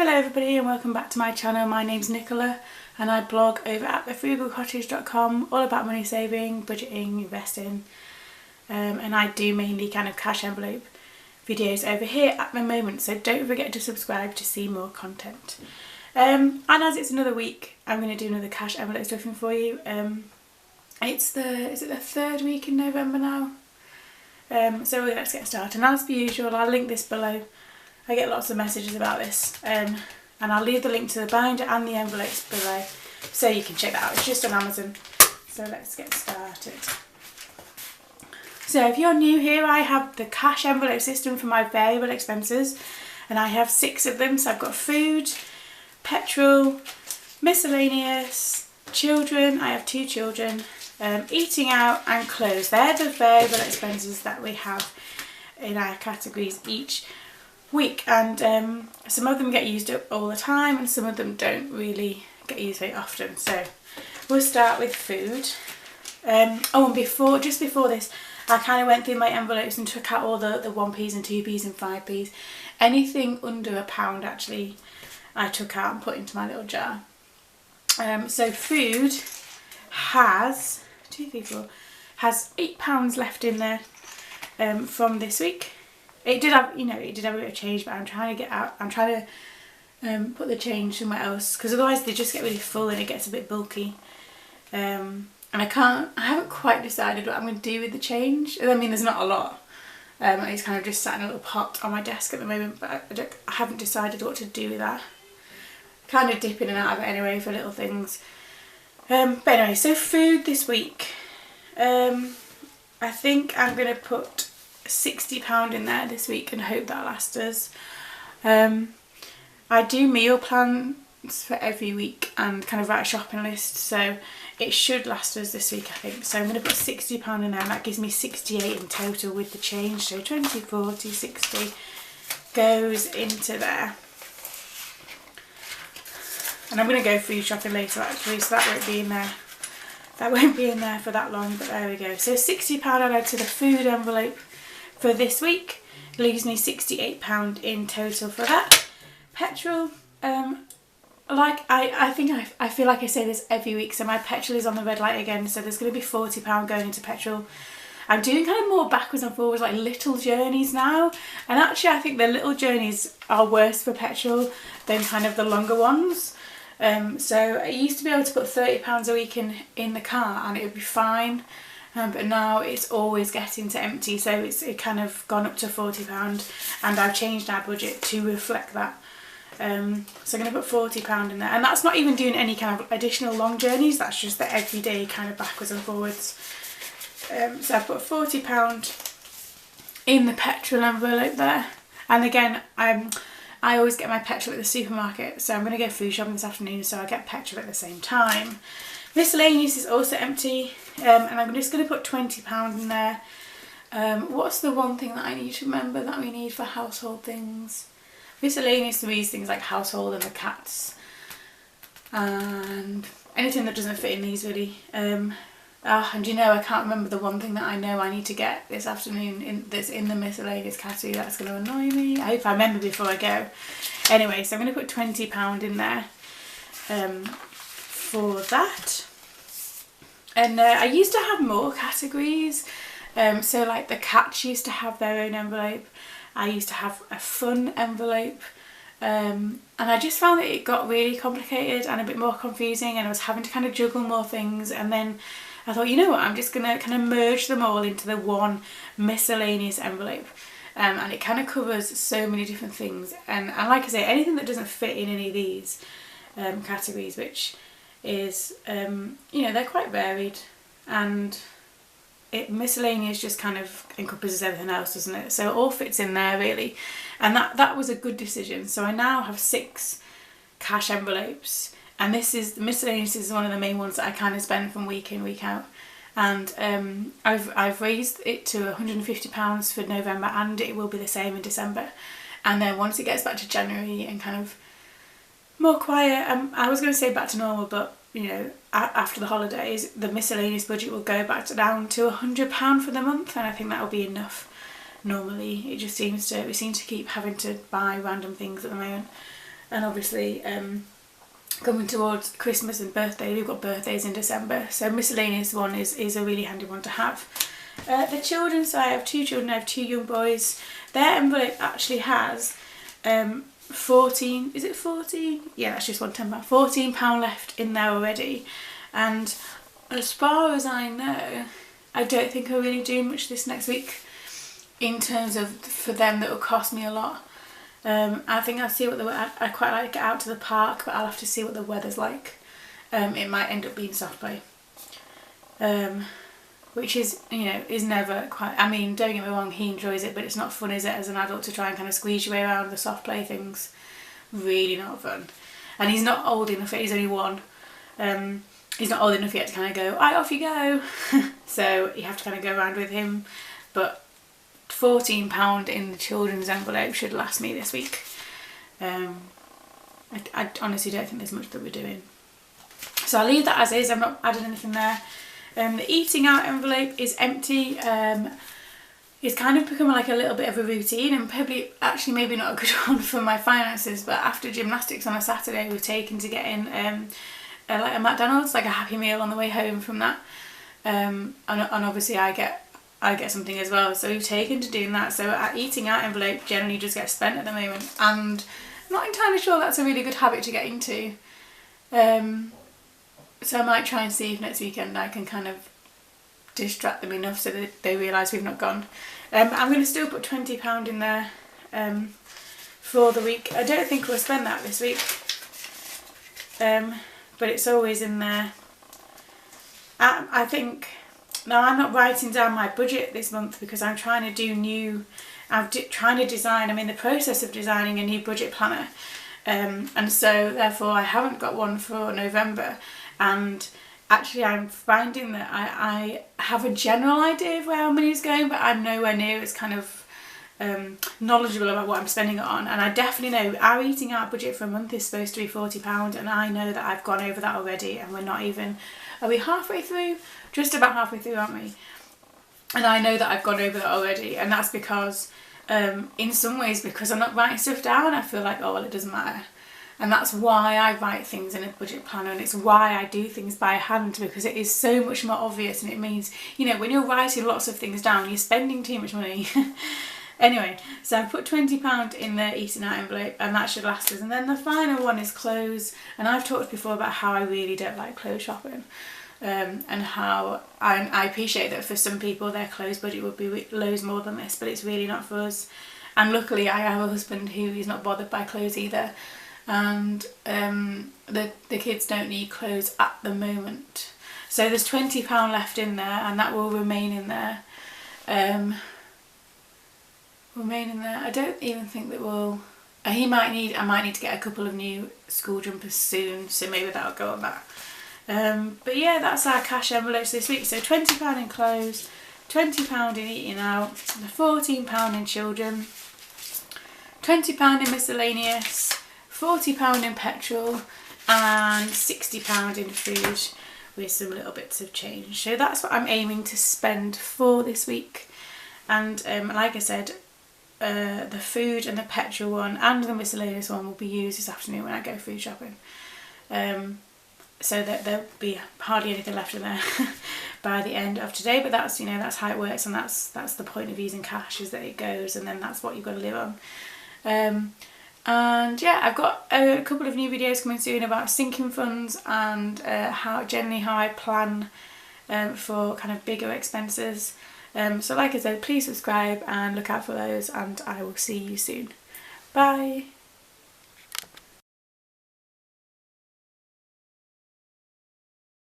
Hello everybody and welcome back to my channel. My name's Nicola and I blog over at thefrugalcottage.com all about money saving, budgeting, investing, and I do mainly kind of cash envelope videos over here at the moment, so don't forget to subscribe to see more content. And as it's another week, I'm going to do another cash envelope stuffing for you. Is it the third week in November now? So let's get started. And as per usual, I'll link this below. I get lots of messages about this, and I'll leave the link to the binder and the envelopes below so you can check that out. It's just on Amazon. So let's get started. So if you're new here, I have the cash envelope system for my variable expenses, and I have 6 of them. So I've got food, petrol, miscellaneous, children. I have 2 children, eating out and clothes. They're the variable expenses that we have in our categories each week, and some of them get used up all the time and some of them don't really get used very often. So we'll start with food. And just before this, I kind of went through my envelopes and took out all the 1p's and 2p's and 5p's. Anything under £1 actually I took out and put into my little jar. So food has £8 left in there from this week. It did have a bit of change, but I'm trying to put the change somewhere else, because otherwise they just get really full and it gets a bit bulky. And I haven't quite decided what I'm going to do with the change. I mean, there's not a lot. It's kind of just sat in a little pot on my desk at the moment, but I haven't decided what to do with that. I kind of dip in and out of it anyway for little things. But anyway, so food this week. I think I'm going to put £60 in there this week and hope that lasts us. I do meal plans for every week and kind of write a shopping list, so it should last us this week, I think. So I'm going to put £60 in there, and that gives me 68 in total with the change. So 20, 40, 60 goes into there. And I'm going to go food shopping later actually, so that won't be in there. That won't be in there for that long, but there we go. So £60 added to the food envelope for this week leaves me £68 in total for that. Petrol, I feel like I say this every week, so my petrol is on the red light again, so there's going to be £40 going into petrol. I'm doing kind of more backwards and forwards, like little journeys now, and actually I think the little journeys are worse for petrol than kind of the longer ones. So I used to be able to put £30 a week in the car and it would be fine. But now it's always getting to empty, so it kind of gone up to £40, and I've changed our budget to reflect that. So I'm going to put £40 in there, and that's not even doing any kind of additional long journeys, that's just the everyday kind of backwards and forwards. So I've put £40 in the petrol envelope there, and again I always get my petrol at the supermarket, so I'm going to go food shopping this afternoon so I get petrol at the same time. Miscellaneous is also empty, and I'm just going to put £20 in there. What's the one thing that I need to remember that we need for household things? Miscellaneous to me is things like household and the cats, and anything that doesn't fit in these really. And you know, I can't remember the one thing that I know I need to get this afternoon that's in the miscellaneous category. That's going to annoy me. I hope I remember before I go. Anyway, so I'm going to put £20 in there for that. And I used to have more categories, so like the cats used to have their own envelope. I used to have a fun envelope, and I just found that it got really complicated and a bit more confusing, and I was having to kind of juggle more things. And then I thought, you know what, I'm just going to kind of merge them all into the one miscellaneous envelope, and it kind of covers so many different things. And like I say, anything that doesn't fit in any of these categories, which is they're quite varied, and miscellaneous just kind of encompasses everything else, doesn't it? So it all fits in there really, and that was a good decision. So I now have 6 cash envelopes, and miscellaneous is one of the main ones that I kind of spend from week in, week out. And I've raised it to £150 for November, and it will be the same in December. And then once it gets back to January and kind of more quiet, I was going to say back to normal, but you know, after the holidays the miscellaneous budget will go back down to £100 for the month, and I think that will be enough. Normally we seem to keep having to buy random things at the moment, and obviously coming towards Christmas and birthday, we've got birthdays in December, so miscellaneous one is a really handy one to have. The children, so I have 2 children, I have 2 young boys. Their envelope actually has 14, is it 14? Yeah, that's just £1 £10, £14 left in there already. And as far as I know, I don't think I'll really do much this next week in terms of, for them, that will cost me a lot. I think I'll see what I quite like to get out to the park, but I'll have to see what the weather's like. It might end up being soft play. Which is, you know, is never quite, I mean, don't get me wrong, he enjoys it, but it's not fun, is it, as an adult, to try and kind of squeeze your way around the soft play things. Really not fun. And he's not old enough yet, he's only 1. He's not old enough yet to kind of go, right, off you go. So you have to kind of go around with him. But £14 in the children's envelope should last me this week. I honestly don't think there's much that we're doing. So I'll leave that as is, I've not added anything there. The eating out envelope is empty. It's kind of become like a little bit of a routine, and probably actually maybe not a good one for my finances, but after gymnastics on a Saturday we've taken to getting like a McDonald's, like a Happy Meal on the way home from that. And obviously I get something as well, so we've taken to doing that. So our eating out envelope generally just gets spent at the moment, and I'm not entirely sure that's a really good habit to get into. So I might try and see if next weekend I can kind of distract them enough so that they realise we've not gone. I'm going to still put £20 in there for the week. I don't think we'll spend that this week, but it's always in there. I think, now I'm not writing down my budget this month because I'm trying to do trying to design, I'm in the process of designing a new budget planner. And so therefore I haven't got one for November, and actually I'm finding that I have a general idea of where our money is going, but I'm nowhere near as kind of knowledgeable about what I'm spending it on. And I definitely know our eating out budget for a month is supposed to be £40, and I know that I've gone over that already, and we're not even, are we halfway through? Just about halfway through, aren't we? And I know that I've gone over that already, and that's because in some ways, because I'm not writing stuff down, I feel like, oh well, it doesn't matter. And that's why I write things in a budget planner, and it's why I do things by hand, because it is so much more obvious, and it means, you know, when you're writing lots of things down, you're spending too much money. Anyway, so I've put £20 in the eating out envelope, and that should last us. And then the final one is clothes, and I've talked before about how I really don't like clothes shopping. And how I appreciate that for some people their clothes budget would be loads more than this, but it's really not for us. And luckily I have a husband who is not bothered by clothes either, and the kids don't need clothes at the moment. So there's £20 left in there, and that will remain in there. I don't even think that we'll... I might need to get a couple of new school jumpers soon, so maybe that'll go on that. But yeah, that's our cash envelopes this week. So £20 in clothes, £20 in eating out, £14 in children, £20 in miscellaneous, £40 in petrol, and £60 in food, with some little bits of change. So that's what I'm aiming to spend for this week. And like I said, the food and the petrol one and the miscellaneous one will be used this afternoon when I go food shopping. So that there'll be hardly anything left in there by the end of today, but that's, you know, that's how it works, and that's the point of using cash, is that it goes and then that's what you've got to live on. And yeah, I've got a couple of new videos coming soon about sinking funds and how I plan for kind of bigger expenses. So like I said, please subscribe and look out for those, and I will see you soon. Bye!